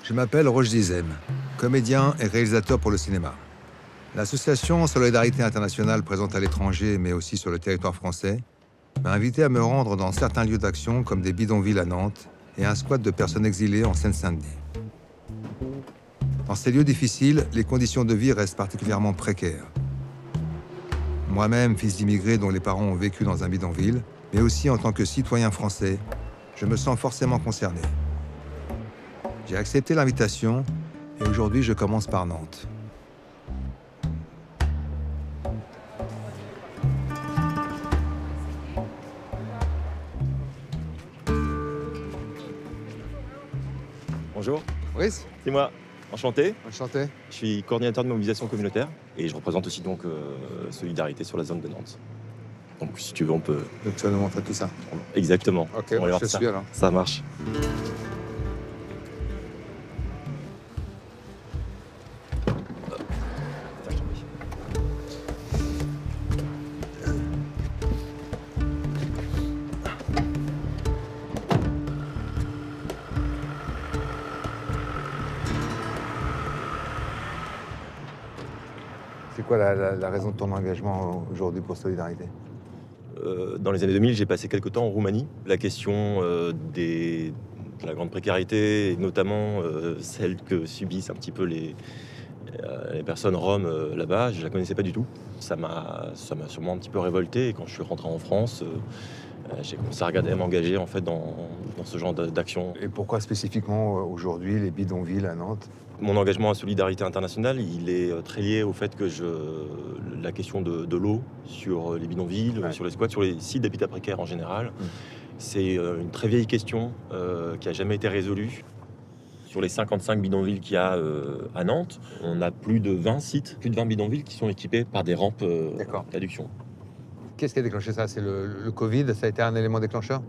Je m'appelle Roch Dizem, comédien et réalisateur pour le cinéma. L'association Solidarité Internationale, présente à l'étranger mais aussi sur le territoire français, m'a invité à me rendre dans certains lieux d'action comme des bidonvilles à Nantes et un squat de personnes exilées en Seine-Saint-Denis. Dans ces lieux difficiles, les conditions de vie restent particulièrement précaires. Moi-même, fils d'immigrés dont les parents ont vécu dans un bidonville, mais aussi en tant que citoyen français, je me sens forcément concerné. J'ai accepté l'invitation et aujourd'hui je commence par Nantes. Bonjour, Brice, c'est moi. Enchanté. enchanté. Je suis coordinateur de mobilisation communautaire et je représente aussi donc Solidarité sur la zone de Nantes. Donc si tu veux, on peut... Donc tu vas nous montrer tout ça. Exactement. Ok, On va aller voir je ça. suis alors. Ça marche. C'est quoi la raison de ton engagement aujourd'hui pour Solidarité? Dans les années 2000, j'ai passé quelques temps en Roumanie. La question de la grande précarité, et notamment celle que subissent un petit peu les personnes roms là-bas, je ne la connaissais pas du tout. Ça m'a sûrement un petit peu révolté. Et quand je suis rentré en France, j'ai commencé à regarder, à m'engager en fait dans ce genre d'action. Et pourquoi spécifiquement aujourd'hui les bidonvilles à Nantes? Mon engagement à Solidarité Internationale, il est très lié au fait que la question de l'eau sur les bidonvilles, Ouais. sur les squats, sur les sites d'habitat précaire en général, c'est une très vieille question qui n'a jamais été résolue. Sur les 55 bidonvilles qu'il y a à Nantes, on a plus de 20 sites, plus de 20 bidonvilles qui sont équipés par des rampes d'adduction. Qu'est-ce qui a déclenché ça? C'est le Covid, ça a été un élément déclencheur?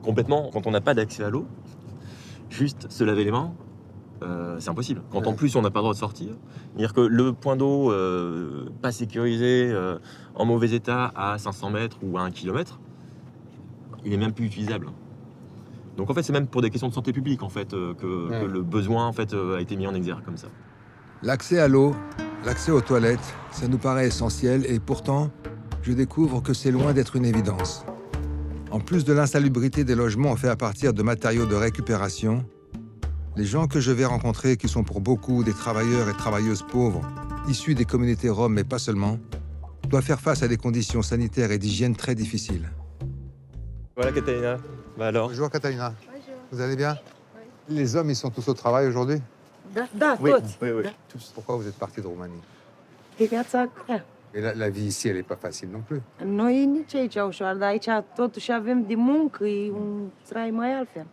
Complètement, quand on n'a pas d'accès à l'eau, juste se laver les mains, c'est impossible. Quand en plus on n'a pas le droit de sortir, c'est-à-dire que le point d'eau pas sécurisé, en mauvais état à 500 mètres ou à 1 kilomètre, il est même plus utilisable. Donc en fait, c'est même pour des questions de santé publique en fait que le besoin en fait a été mis en exergue comme ça. L'accès à l'eau, l'accès aux toilettes, ça nous paraît essentiel et pourtant, je découvre que c'est loin d'être une évidence. En plus de l'insalubrité des logements faits à partir de matériaux de récupération, les gens que je vais rencontrer, qui sont pour beaucoup des travailleurs et travailleuses pauvres, issus des communautés roms mais pas seulement, doivent faire face à des conditions sanitaires et d'hygiène très difficiles. Voilà Catalina, bah alors. Bonjour Catalina. Bonjour. Vous allez bien? Les hommes, ils sont tous au travail aujourd'hui? Da, Oui, toți. oui, oui. Da. Tous. Pourquoi vous êtes parti de Roumanie? E viața grea. Et la vie ici, elle n'est pas facile non plus. Noi nici aici ușor, dar aici totuși avem de muncă, e un trai mai altfel.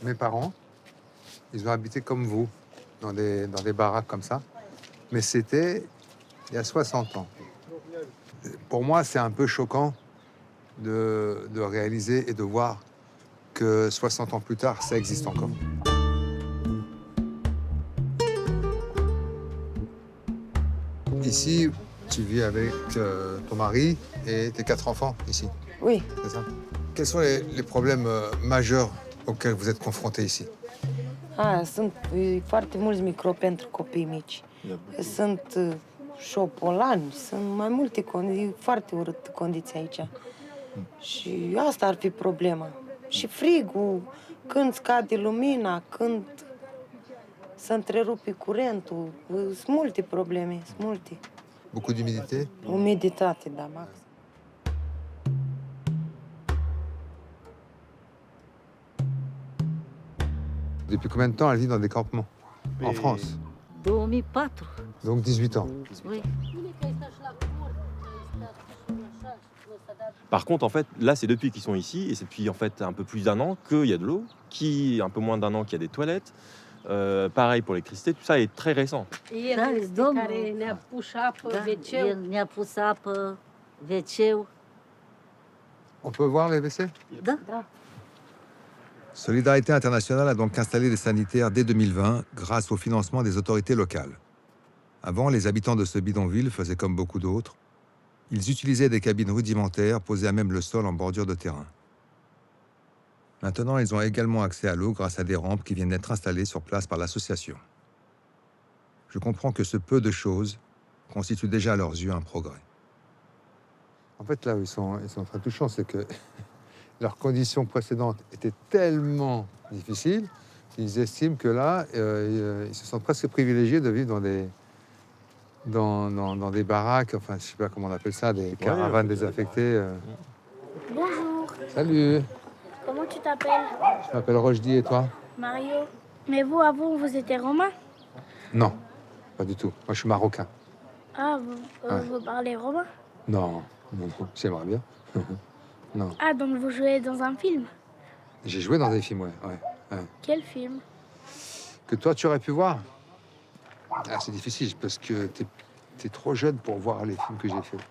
Mes parents, ils ont habité comme vous, dans des baraques comme ça. Mais c'était il y a 60 ans. Pour moi, c'est un peu choquant de réaliser et de voir que 60 ans plus tard, ça existe encore. Ici, tu vis avec ton mari et tes 4 enfants, ici, Oui, c'est ça? Quels sont les problèmes majeurs auxquels vous êtes confrontés ici? sunt foarte mulți microbi pentru copii mici. Sunt șopolani, sunt mai multe condiții, foarte urât condiții aici. Și asta ar fi problema. Și frigul, când scade lumina, când se întrerupe curentul, sunt multe probleme, sunt multe. Beaucoup d'humidité? Umiditate, da, max. Depuis combien de temps elle vit dans des campements en Et- France? 2004. Donc 18 ans. Oui. Par contre, en fait, là, c'est depuis qu'ils sont ici, et c'est depuis en fait un peu plus d'1 an qu'il y a de l'eau, un peu moins d'1 an qu'il y a des toilettes. Pareil pour l'électricité, tout ça est très récent. El Da, este domnul. care ne-a pus apă, Da, wc el ne-a pus apă, WC-ul. On peut voir les WC? Da. Solidarité Internationale a donc installé des sanitaires dès 2020 grâce au financement des autorités locales. Avant, les habitants de ce bidonville faisaient comme beaucoup d'autres. Ils utilisaient des cabines rudimentaires posées à même le sol en bordure de terrain. Maintenant, ils ont également accès à l'eau grâce à des rampes qui viennent d'être installées sur place par l'association. Je comprends que ce peu de choses constitue déjà à leurs yeux un progrès. En fait, là où ils sont très touchants, c'est que leurs conditions précédentes étaient tellement difficiles qu'ils estiment que là, ils se sentent presque privilégiés de vivre dans des baraques, enfin, je sais pas comment on appelle ça, des caravanes désaffectées. Bonjour, Salut, comment tu t'appelles? je m'appelle Rochdi et toi? Mario. Mais vous, avant, vous étiez romain? Non, pas du tout. Moi, je suis marocain. Ah, Ouais. vous parlez romain? Non, j'aimerais bien. Non. Ah, donc vous jouez dans un film? J'ai joué dans des films, ouais. Quel film? Que toi, tu aurais pu voir? Ah, c'est difficile parce que t'es trop jeune pour voir les films que j'ai faits.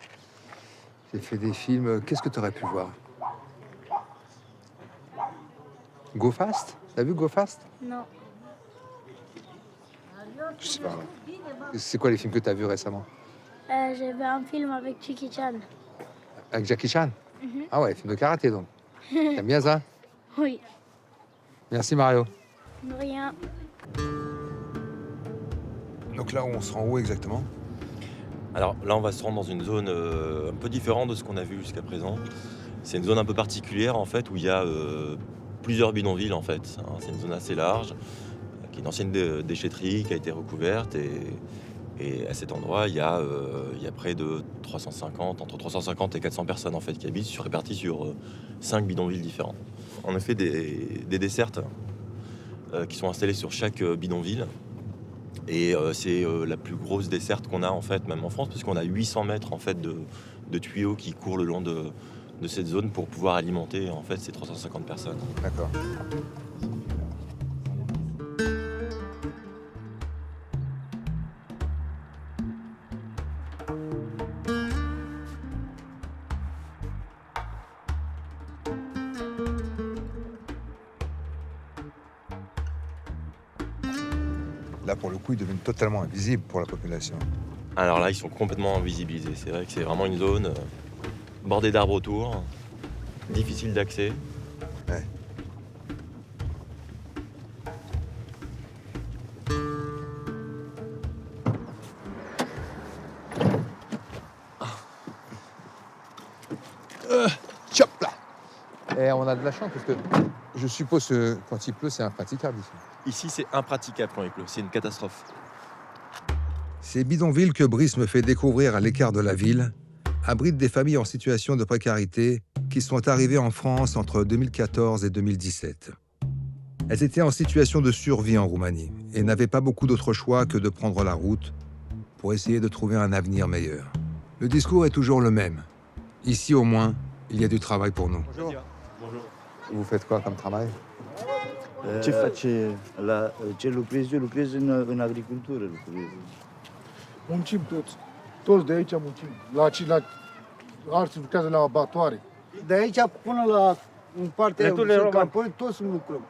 J'ai fait des films... Qu'est-ce que tu aurais pu voir? Go Fast? T'as vu Go Fast? Non. Je sais pas. C'est quoi les films que t'as vus récemment? J'ai vu un film avec Jackie Chan. Avec Jackie Chan? Mhm. Ah ouais, film de karaté donc. T'aimes bien ça? Oui. Merci Mario. De rien. Donc là, on se rend où exactement? Alors là, on va se rendre dans une zone un peu différente de ce qu'on a vu jusqu'à présent. C'est une zone un peu particulière en fait où il y a plusieurs bidonvilles en fait. Hein. C'est une zone assez large, qui est une ancienne déchetterie qui a été recouverte et à cet endroit, il y a près de 350, entre 350 et 400 personnes en fait qui habitent, réparties sur 5 bidonvilles différents. On a fait des dessertes qui sont installées sur chaque bidonville. Et c'est la plus grosse desserte qu'on a en fait, même en France, parce qu'on a 800 mètres en fait de tuyaux qui courent le long de cette zone pour pouvoir alimenter en fait ces 350 personnes. D'accord. Là, pour le coup, ils deviennent totalement invisibles pour la population. Alors là, ils sont complètement invisibilisés. C'est vrai que c'est vraiment une zone bordée d'arbres autour, difficile d'accès. Ouais. Chop là. Et on a de la chance parce que je suppose que quand il pleut, c'est impraticable ici. Ici, c'est impraticable quand il pleut. C'est une catastrophe. Ces bidonvilles que Brice me fait découvrir à l'écart de la ville abritent des familles en situation de précarité qui sont arrivées en France entre 2014 et 2017. Elles étaient en situation de survie en Roumanie et n'avaient pas beaucoup d'autre choix que de prendre la route pour essayer de trouver un avenir meilleur. Le discours est toujours le même. Ici, au moins, il y a du travail pour nous. Bonjour. Vous faites quoi comme travail? Ce face ce lucrezi? Eu lucrez în agricultură. Muncim toți. Toți de aici muncim. Alții lucrează la abatoare. De aici până la în partea aia unde sunt camponi, toți lucrăm.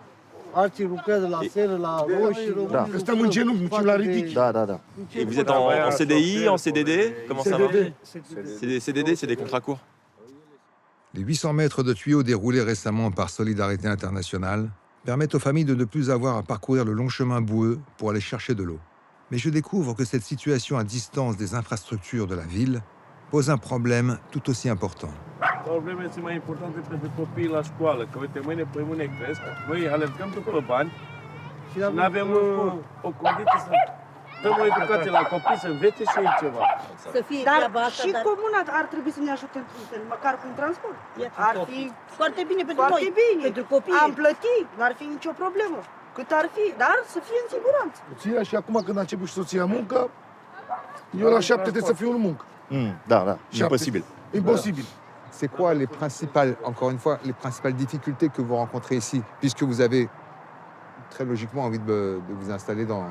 Alții lucrează la seră, la roșii, Da. Că stăm în genunchi, muncim la ridichi. Da. Et vous êtes en CDI, en CDD? Comment ça marche? CDD, c'est des contrats courts. Les 800 mètres de tuyaux déroulés récemment par Solidarité Internationale permettent aux familles de ne plus avoir à parcourir le long chemin boueux pour aller chercher de l'eau. Mais je découvre que cette situation à distance des infrastructures de la ville pose un problème tout aussi important. Problemele sunt mai importante pentru copiii la școală, că uite, mâine pe mâine cresc, noi alergăm după bani și nu avem o condiție să dăm o educație la copii, să învețe și ei ceva. Să fie Dar treaba asta, și dar comuna ar trebui să ne ajute într-un fel, măcar cu un transport. Ar fi foarte bine pentru foarte noi, bine. pentru copii. Am plătit, n-ar fi nicio problemă. Cât ar fi, dar să fie în siguranță. Soția și acum când a început și soția muncă, eu la 7 trebuie să fiu în muncă. Da. Și Imposibil. Imposibil. C'est quoi les principales, encore une fois, les principales difficultés que vous rencontrez ici, puisque vous avez très logiquement envie de vous installer dans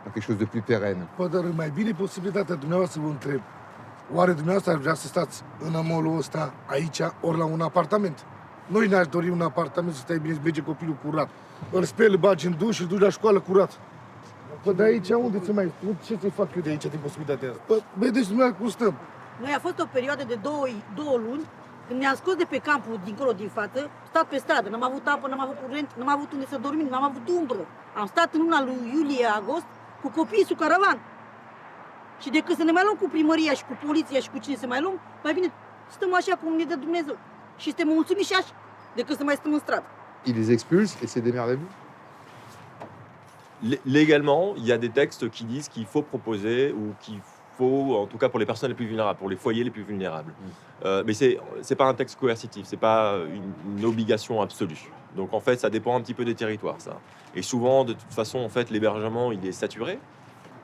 quelque chose de plus pérenne? Vă dar mai bine posibilitatea dumneavoastră să vă întreb. Oare dumneavoastră ar vrea să stați în mall-ul ăsta, aici, ori la un apartament? Noi ne-aș dori un apartament să stai bine, să bege copilul curat. Îl speli, îl bagi în duș și îl duci la școală curat. Păi de aici unde ți mai... Ce să-i fac eu de aici din posibilitatea asta? Păi vedeți dumneavoastră cum stăm. Noi a fost o perioadă de două luni Când ne-am scos de pe campul dincolo din față, stat pe stradă, n-am avut apă, n-am avut curent, n-am avut unde să dormim, n-am avut umbră. Am stat în luna lui iulie-agost cu copiii sub caravan. Și decât să ne mai luăm cu primăria și cu poliția și cu cine să mai luăm, mai bine stăm așa cum ne dă Dumnezeu. Și suntem mulțumiți și așa, decât să mai stăm în stradă. Ils les expulsent et c'est démerdez-vous. Légalement, il y a des textes qui disent qu'il faut proposer ou qu'il faut, en tout cas pour les personnes les plus vulnérables, pour les foyers les plus vulnérables. Mais c'est pas un texte coercitif, c'est pas une obligation absolue. Donc en fait, ça dépend un petit peu des territoires, ça. Et souvent, de toute façon, en fait, l'hébergement, il est saturé.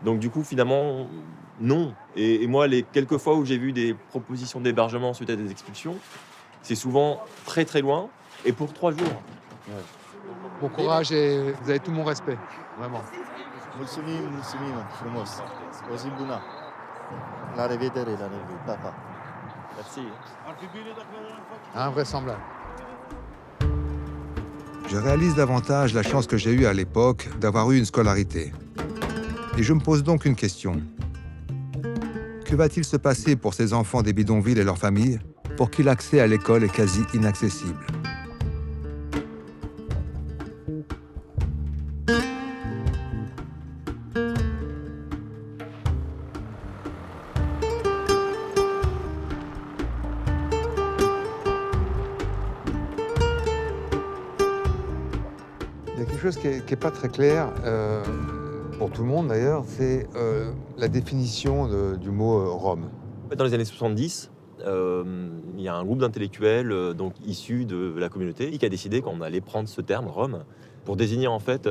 Donc du coup, finalement, non. Et moi, les quelques fois où j'ai vu des propositions d'hébergement suite à des expulsions, c'est souvent très très loin et pour 3 jours. Ouais. Bon courage et vous avez tout mon respect, vraiment. Mulțumim frumos. O zi bună. La revedere, pa, pa. Merci. Invraisemblable. Je réalise davantage la chance que j'ai eue à l'époque d'avoir eu une scolarité. Et je me pose donc une question. Que va-t-il se passer pour ces enfants des bidonvilles et leurs familles pour qui l'accès à l'école est quasi inaccessible? Il y a quelque chose qui est pas très clair, pour tout le monde d'ailleurs, c'est la définition du mot Rome. Dans les années 70, il y a un groupe d'intellectuels donc issus de la communauté qui a décidé qu'on allait prendre ce terme Rome pour désigner en fait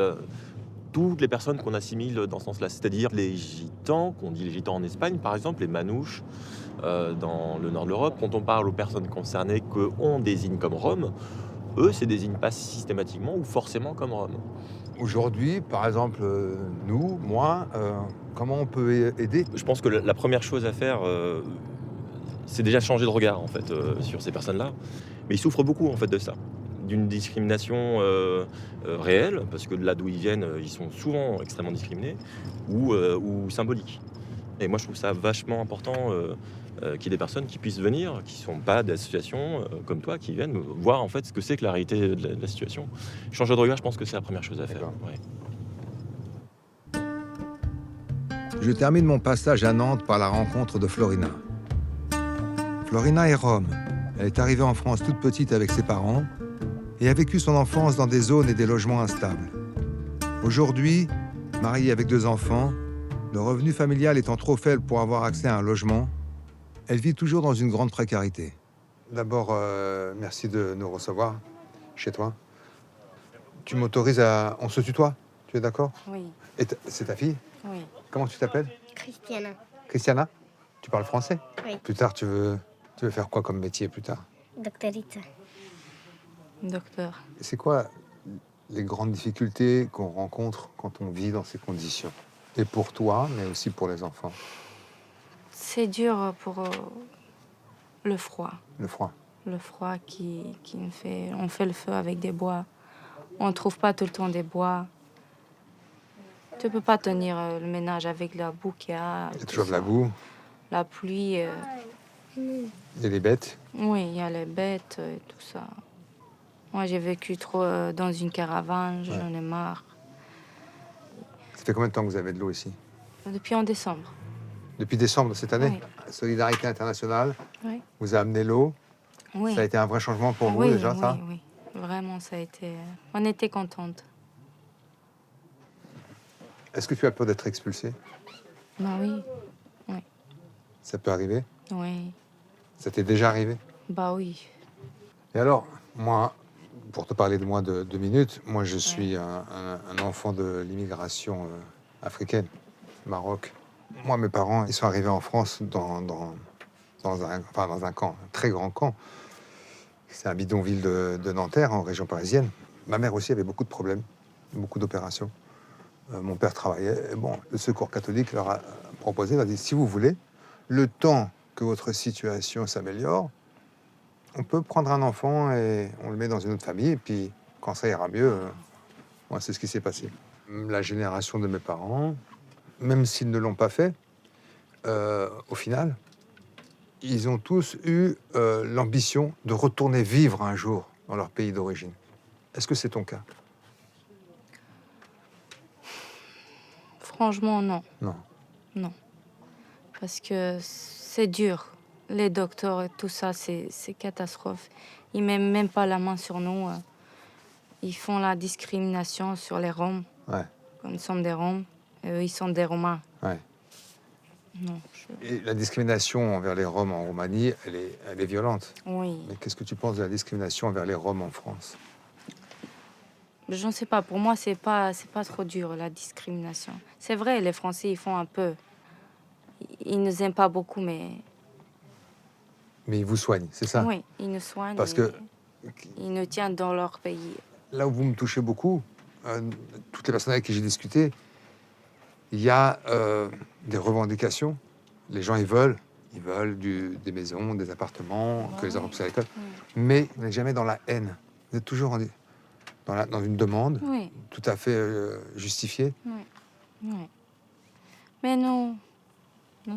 toutes les personnes qu'on assimile dans ce sens-là, c'est-à-dire les gitans, qu'on dit les gitans en Espagne par exemple, les manouches dans le nord de l'Europe. Quand on parle aux personnes concernées qu'on désigne comme Roms, eux, se désignent pas systématiquement ou forcément comme Roms. Aujourd'hui, par exemple, nous, moi, comment on peut aider? Je pense que la première chose à faire, c'est déjà changer de regard en fait sur ces personnes-là. Mais ils souffrent beaucoup en fait de ça, d'une discrimination réelle, parce que de là d'où ils viennent, ils sont souvent extrêmement discriminés, ou symbolique. Et moi, je trouve ça vachement important qu'il y ait des personnes qui puissent venir, qui ne sont pas d'associations comme toi, qui viennent voir en fait ce que c'est que la réalité de la situation. Changer de regard, je pense que c'est la première chose à faire. Ouais. Je termine mon passage à Nantes par la rencontre de Florina. Florina est rome. Elle est arrivée en France toute petite avec ses parents et a vécu son enfance dans des zones et des logements instables. Aujourd'hui, mariée avec 2 enfants, le revenu familial étant trop faible pour avoir accès à un logement, elle vit toujours dans une grande précarité. D'abord, merci de nous recevoir chez toi. Tu m'autorises à... On se tutoie? Tu es d'accord? Oui, Et c'est ta fille? oui. Comment tu t'appelles? Cristiana. Christiana? Tu parles français? Oui. Plus tard, tu veux faire quoi comme métier plus tard? Doctoriță. Docteur. C'est quoi les grandes difficultés qu'on rencontre quand on vit dans ces conditions? Et pour toi, mais aussi pour les enfants. C'est dur pour le froid. Le froid. Le froid qui nous fait... On fait le feu avec des bois. On ne trouve pas tout le temps des bois. Tu ne peux pas tenir le ménage avec la boue qu'il y a. Il y a toujours de la boue. La pluie. Il y a des bêtes. Oui, il y a les bêtes et tout ça. Moi, j'ai vécu trop dans une caravane. J'en ai marre. Ça fait combien de temps que vous avez de l'eau ici? Depuis en décembre. Depuis décembre de cette année? Oui. Solidarité internationale Oui. vous a amené l'eau. Oui. Ça a été un vrai changement pour vous Oui, déjà, oui, ça? Oui, vraiment, ça a été... On était contentes. Est-ce que tu as peur d'être expulsée? Bah oui, Ça peut arriver? oui. Ça t'est déjà arrivé? Bah oui. Et alors, moi, pour te parler de moi de 2 minutes, moi je suis un enfant de l'immigration africaine, Maroc. Moi, mes parents, ils sont arrivés en France dans un camp, un très grand camp. C'est un bidonville de Nanterre, en région parisienne. Ma mère aussi avait beaucoup de problèmes, beaucoup d'opérations. Mon père travaillait. Et bon, le Secours catholique leur a proposé, il a dit, si vous voulez, le temps que votre situation s'améliore, on peut prendre un enfant et on le met dans une autre famille, et puis quand ça ira mieux, moi, c'est ce qui s'est passé. La génération de mes parents, même s'ils ne l'ont pas fait, au final, ils ont tous eu l'ambition de retourner vivre un jour dans leur pays d'origine. Est-ce que c'est ton cas? Franchement, non. Non. Non. Parce que c'est dur. Les docteurs et tout ça, c'est catastrophe. Ils mettent même pas la main sur nous. Ils font la discrimination sur les Roms. Ouais. Comme nous sommes des Roms, et eux, ils sont des Romains. Ouais. Non, Et la discrimination envers les Roms en Roumanie, elle est violente. Oui. Mais qu'est-ce que tu penses de la discrimination envers les Roms en France? Je ne sais pas. Pour moi, c'est pas trop dur, la discrimination. C'est vrai, les Français, ils font un peu. Ils nous aiment pas beaucoup, mais... Mais ils vous soignent, c'est ça? Oui, ils nous soignent. Parce que ils nous tiennent dans leur pays. là où vous me touchez beaucoup, toutes les personnes avec qui j'ai discuté, il y a des revendications. Les gens, ils veulent des maisons, des appartements, que les enfants puissent à l'école. Mais vous n'êtes jamais dans la haine. Vous êtes toujours dans une demande tout à fait justifiée. Oui. Mais nous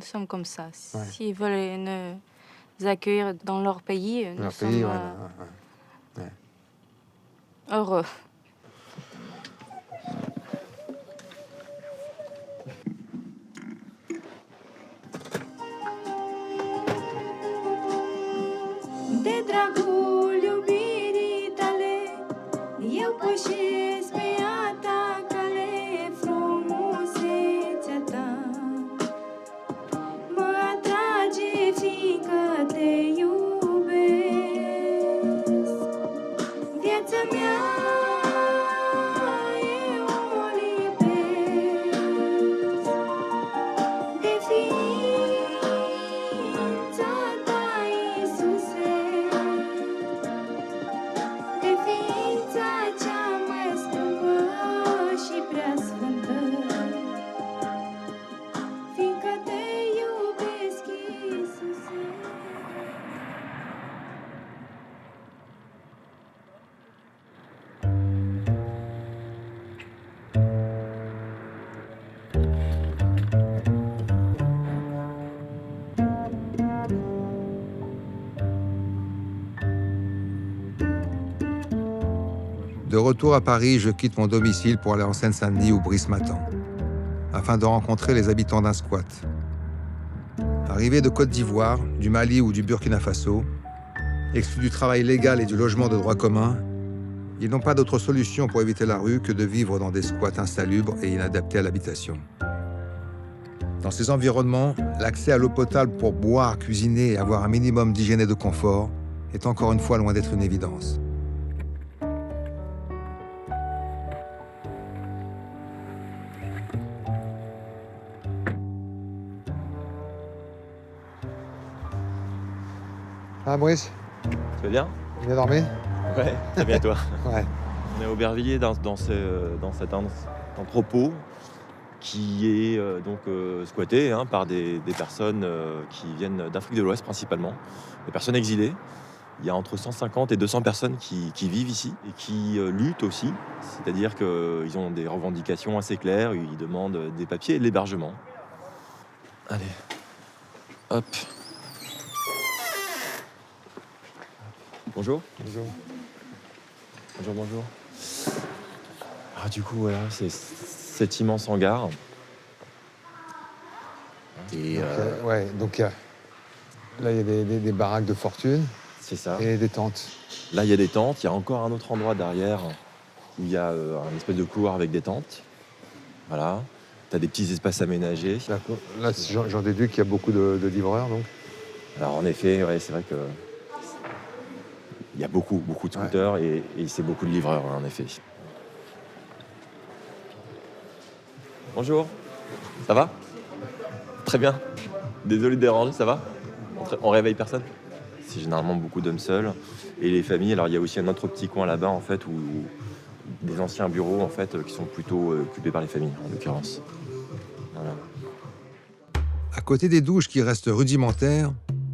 sommes comme ça. Ouais. S'ils veulent nous accueillir dans leur pays, nous sommes heureux. De dragul iubirii tale, eu pășesc pe a ta cale, frumusețea ta mă atrage, fiindcă te iubesc. Viața mea eu o lipesc de ființa ta, Iisuse, de ființa cea mai scumpă și prea sfântă, fiindcă te iubesc, Iisuse. De retour à Paris, je quitte mon domicile pour aller en Seine-Saint-Denis ou Brice-Matan, afin de rencontrer les habitants d'un squat. Arrivés de Côte d'Ivoire, du Mali ou du Burkina Faso, exclus du travail légal et du logement de droit commun, ils n'ont pas d'autre solution pour éviter la rue que de vivre dans des squats insalubres et inadaptés à l'habitation. Dans ces environnements, l'accès à l'eau potable pour boire, cuisiner et avoir un minimum d'hygiène et de confort est encore une fois loin d'être une évidence. Ah, Brice, Tu vas bien? bien dormi? Ouais, très bien toi. Ouais. On est à Aubervilliers dans cet entrepôt qui est squatté par des personnes qui viennent d'Afrique de l'Ouest principalement, des personnes exilées. Il y a entre 150 et 200 personnes qui vivent ici et qui luttent aussi, c'est-à-dire qu'ils ont des revendications assez claires, ils demandent des papiers et de l'hébergement. Allez, hop. Bonjour. Bonjour. Bonjour. Ah, du coup, voilà, c'est cet immense hangar. Et Ouais, donc là, il y a des baraques de fortune. c'est ça. Et des tentes. Là, il y a des tentes. Il y a encore un autre endroit derrière où il y a un espèce de couloir avec des tentes. Voilà. Tu as des petits espaces aménagés. D'accord. Là, j'en déduis qu'il y a beaucoup de livreurs, donc. Alors, en effet, ouais, c'est vrai que il y a beaucoup de scooters et c'est beaucoup de livreurs, en effet. Bonjour. Ça va? Très bien. Désolé de déranger, ça va? On réveille personne? C'est généralement beaucoup d'hommes seuls. Et les familles, alors il y a aussi un autre petit coin là-bas, en fait, où des anciens bureaux, en fait, qui sont plutôt occupés par les familles, en l'occurrence. Voilà. À côté des douches qui restent rudimentaires,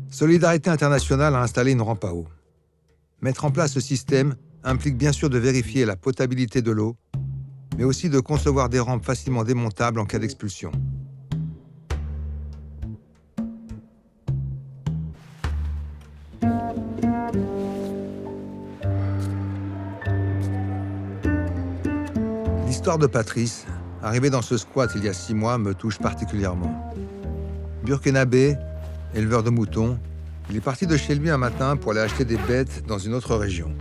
Solidarité Internationale a installé une rampe à eau. Mettre en place ce système implique bien sûr de vérifier la potabilité de l'eau, mais aussi de concevoir des rampes facilement démontables en cas d'expulsion. L'histoire de Patrice, arrivé dans ce squat il y a 6 mois, me touche particulièrement. Burkinabé, éleveur de moutons, il est parti de chez lui un matin pour aller acheter des bêtes dans une autre région.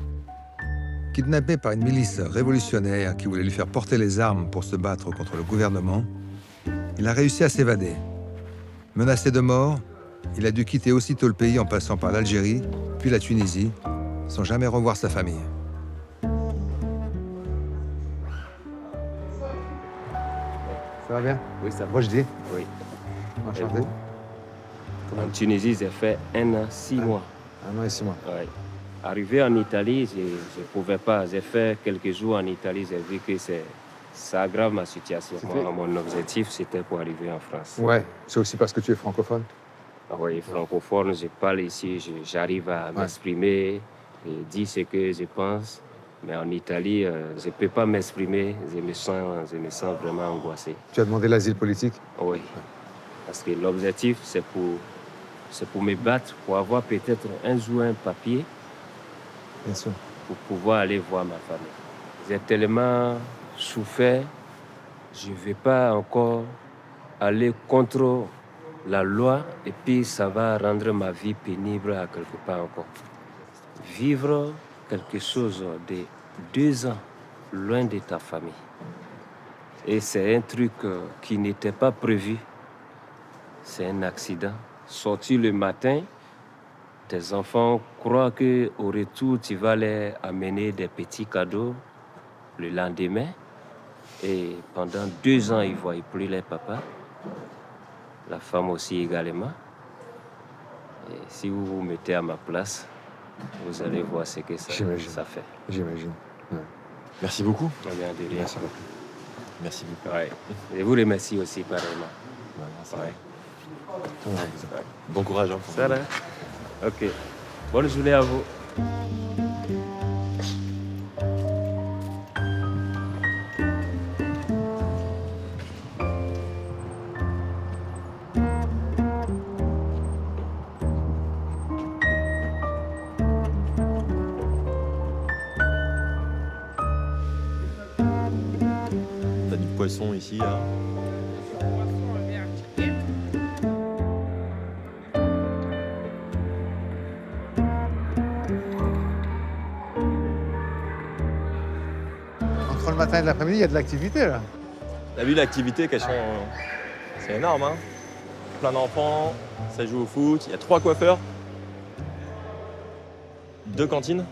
Kidnappé par une milice révolutionnaire qui voulait lui faire porter les armes pour se battre contre le gouvernement, il a réussi à s'évader. Menacé de mort, il a dû quitter aussitôt le pays en passant par l'Algérie, puis la Tunisie, sans jamais revoir sa famille. Ça va bien? Oui, ça va. Moi je dis. Oui. Enchanté. En Tunisie, j'ai fait 1 an, 6 mois. 1 an et 6 mois. Oui. Arrivé en Italie, je ne pouvais pas. J'ai fait quelques jours en Italie, j'ai vu que ça aggrave ma situation. Moi, mon objectif, c'était pour arriver en France. Ouais, c'est aussi parce que tu es francophone. Ah oui, francophone, je parle ici, j'arrive à m'exprimer, et dire ce que je pense. Mais en Italie, je ne peux pas m'exprimer, je me sens vraiment angoissé. Tu as demandé l'asile politique? Oui, parce que l'objectif, c'est pour me battre, pour avoir peut-être un jour un papier. Bien sûr. Pour pouvoir aller voir ma famille. J'ai tellement souffert, je ne vais pas encore aller contre la loi et puis ça va rendre ma vie pénible à quelque part encore. Vivre quelque chose de 2 ans loin de ta famille. Et c'est un truc qui n'était pas prévu. C'est un accident. Sortir le matin, tes enfants croient qu'au retour, tu vas les amener des petits cadeaux le lendemain. Et pendant 2 ans, ils ne voient plus les papas. La femme aussi également. Et si vous vous mettez à ma place, vous allez voir ce que ça fait. J'imagine. Ouais. Merci beaucoup. Rien de rien. Merci beaucoup. Merci beaucoup. Ouais. Et vous remercie aussi pareillement. Ouais. Bon courage. Hein, ça va. Ok. Bonne journée à vous. T'as du poisson ici, là. Entre le matin et l'après-midi, il y a de l'activité là. T'as vu l'activité qu'elles sont... C'est énorme, hein. Plein d'enfants, ça joue au foot, il y a 3 coiffeurs, 2 cantines.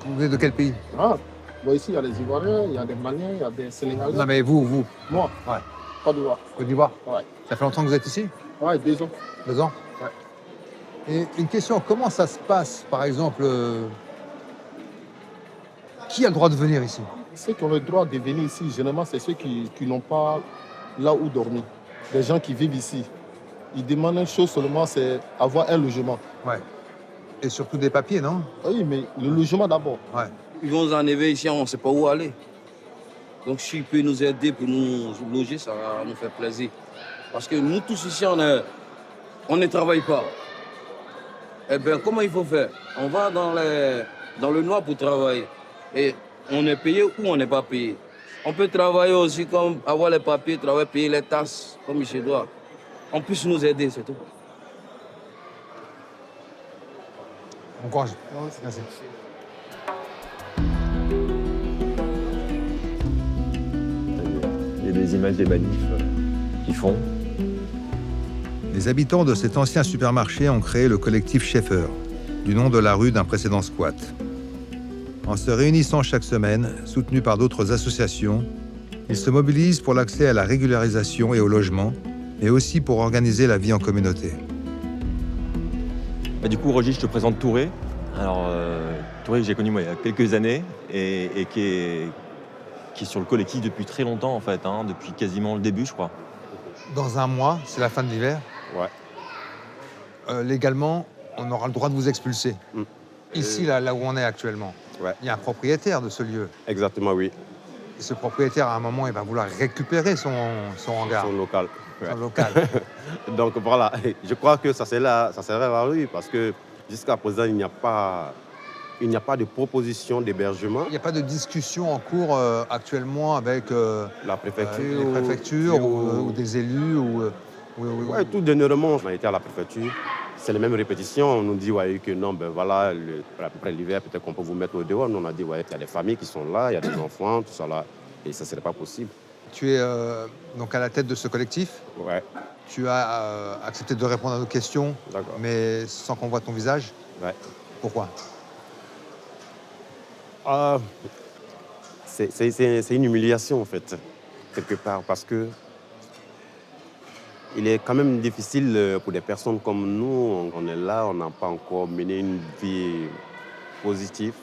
Vous venez de quel pays? Ah, bon, ici, il y a des Ivoiriens, il y a des Maliens, il y a des Sénégalais. Non mais vous? Moi? Ouais. Côte d'Ivoire. Côte d'Ivoire? Ouais. Ça fait longtemps que vous êtes ici? Ouais, 2 ans. 2 ans? Ouais. Et une question, comment ça se passe, par exemple, qui a le droit de venir ici? Ceux qui ont le droit de venir ici, généralement, c'est ceux qui n'ont pas là où dormir. Les gens qui vivent ici. Ils demandent une chose seulement, c'est avoir un logement. Ouais. Et surtout des papiers, non? Oui, mais le logement d'abord. Ouais. Ils vont nous enlever ici, on ne sait pas où aller. Donc s'il peut nous aider pour nous loger, ça va nous faire plaisir. Parce que nous tous ici, on ne travaille pas. Eh bien, comment il faut faire? On va dans le noir pour travailler. Et on est payé ou on n'est pas payé. On peut travailler aussi comme avoir les papiers, travailler, payer les tasses, comme il se doit. On puisse nous aider, c'est tout. Bon courage. Merci. Il y a des images des manifs qui font. Les habitants de cet ancien supermarché ont créé le collectif Schaeffer, du nom de la rue d'un précédent squat. En se réunissant chaque semaine, soutenus par d'autres associations, ils se mobilisent pour l'accès à la régularisation et au logement, mais aussi pour organiser la vie en communauté. Bah, du coup, Roger, je te présente Touré. Alors, Touré, que j'ai connu moi, il y a quelques années et qui est sur le collectif depuis très longtemps, en fait, hein, depuis quasiment le début, je crois. Dans 1 mois, c'est la fin de l'hiver. Ouais. Légalement, on aura le droit de vous expulser. Ici, là où on est actuellement. Ouais. Il y a un propriétaire de ce lieu. Exactement, oui. Et ce propriétaire, à un moment, il va vouloir récupérer son hangar. Son local. Son local. Donc voilà, je crois que ça serait la rue parce que jusqu'à présent, il n'y a pas il n'y a pas de proposition d'hébergement. Il n'y a pas de discussion en cours actuellement avec La préfecture, les préfectures ou des élus Ouais, tout dernièrement, on a été à la préfecture. C'est les mêmes répétitions. On nous dit ouais, que non, ben voilà, après l'hiver, peut-être qu'on peut vous mettre au dehors. Nous, on a dit ouais, il y a des familles qui sont là, il y a des enfants, tout ça là. Et ça ne serait pas possible. Tu es donc à la tête de ce collectif. Ouais. Tu as accepté de répondre à nos questions, mais sans qu'on voit ton visage. Ouais. Pourquoi? C'est une humiliation en fait, quelque part, parce que il est quand même difficile pour des personnes comme nous. On est là, on n'a pas encore mené une vie positive.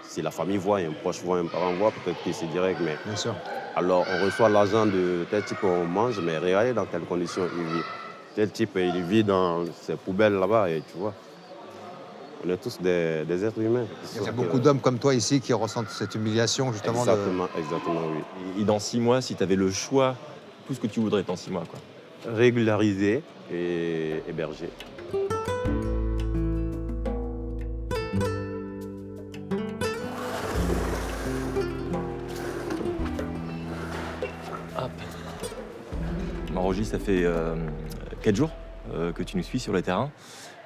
Si la famille voit, un proche voit, un parent voit, peut-être que c'est direct, mais... Bien sûr. Alors, on reçoit l'argent de tel type, on mange, mais regardez dans quelles conditions il vit. Tel type, il vit dans ces poubelles là-bas, et tu vois. On est tous des êtres humains. Il y a beaucoup d'hommes comme toi ici qui ressentent cette humiliation, justement. Exactement, oui. Et dans 6 mois, si tu avais le choix, tout ce que tu voudrais dans 6 mois, quoi. Régulariser et héberger. Hop. Maroji, ça fait 4 jours que tu nous suis sur le terrain.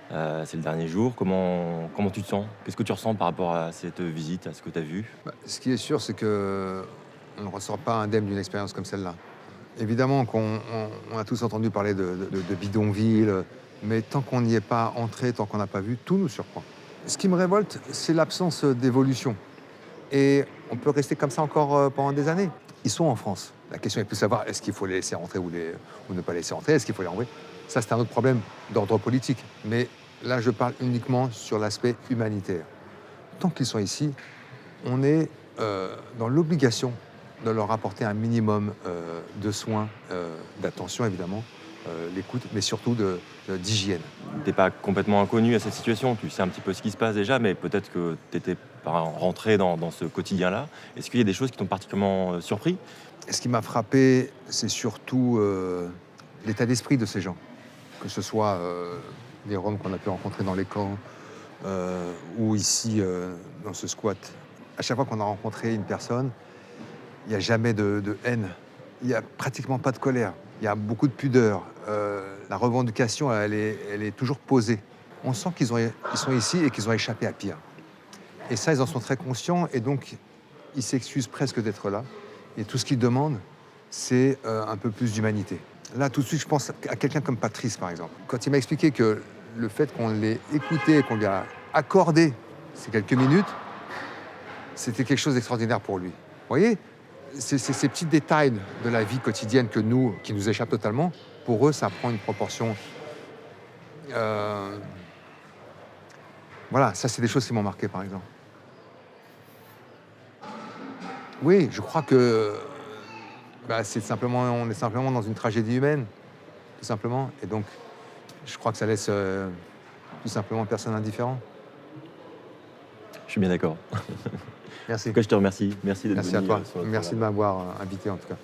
C'est le dernier jour. Comment tu te sens? Qu'est-ce que tu ressens par rapport à cette visite, à ce que tu as vu? Ce qui est sûr, c'est qu'on ne ressort pas indemne d'une expérience comme celle-là. Évidemment qu'on a tous entendu parler de bidonville, mais tant qu'on n'y est pas entré, tant qu'on n'a pas vu, tout nous surprend. Ce qui me révolte, c'est l'absence d'évolution. Et on peut rester comme ça encore pendant des années. Ils sont en France. La question est plus de savoir est-ce qu'il faut les laisser rentrer ou ne pas les laisser rentrer, est-ce qu'il faut les renvoyer. Ça, c'est un autre problème d'ordre politique. Mais là, je parle uniquement sur l'aspect humanitaire. Tant qu'ils sont ici, on est dans l'obligation de leur apporter un minimum de soins, d'attention évidemment, l'écoute, mais surtout d'hygiène. Tu n'es pas complètement inconnu à cette situation, tu sais un petit peu ce qui se passe déjà, mais peut-être que tu étais rentré dans ce quotidien-là. Est-ce qu'il y a des choses qui t'ont particulièrement surpris? Ce qui m'a frappé, c'est surtout l'état d'esprit de ces gens. Que ce soit les Roms qu'on a pu rencontrer dans les camps ou ici dans ce squat. À chaque fois qu'on a rencontré une personne, il n'y a jamais de haine, il n'y a pratiquement pas de colère, il y a beaucoup de pudeur. La revendication, elle est toujours posée. On sent qu'ils sont ici et qu'ils ont échappé à pire. Et ça, ils en sont très conscients et donc ils s'excusent presque d'être là. Et tout ce qu'ils demandent, c'est un peu plus d'humanité. Là, tout de suite, je pense à quelqu'un comme Patrice, par exemple. Quand il m'a expliqué que le fait qu'on l'ait écouté, qu'on lui a accordé ces quelques minutes, c'était quelque chose d'extraordinaire pour lui. Vous voyez, c'est ces petits détails de la vie quotidienne qui nous échappent totalement. Pour eux, ça prend une proportion... Voilà, ça, c'est des choses qui m'ont marqué, par exemple. Oui, je crois que on est simplement dans une tragédie humaine, tout simplement. Et donc, je crois que ça laisse tout simplement personne indifférent. Je suis bien d'accord. Merci. En tout cas, je te remercie. Merci d'être venu. Merci à toi. Merci de m'avoir invité, en tout cas.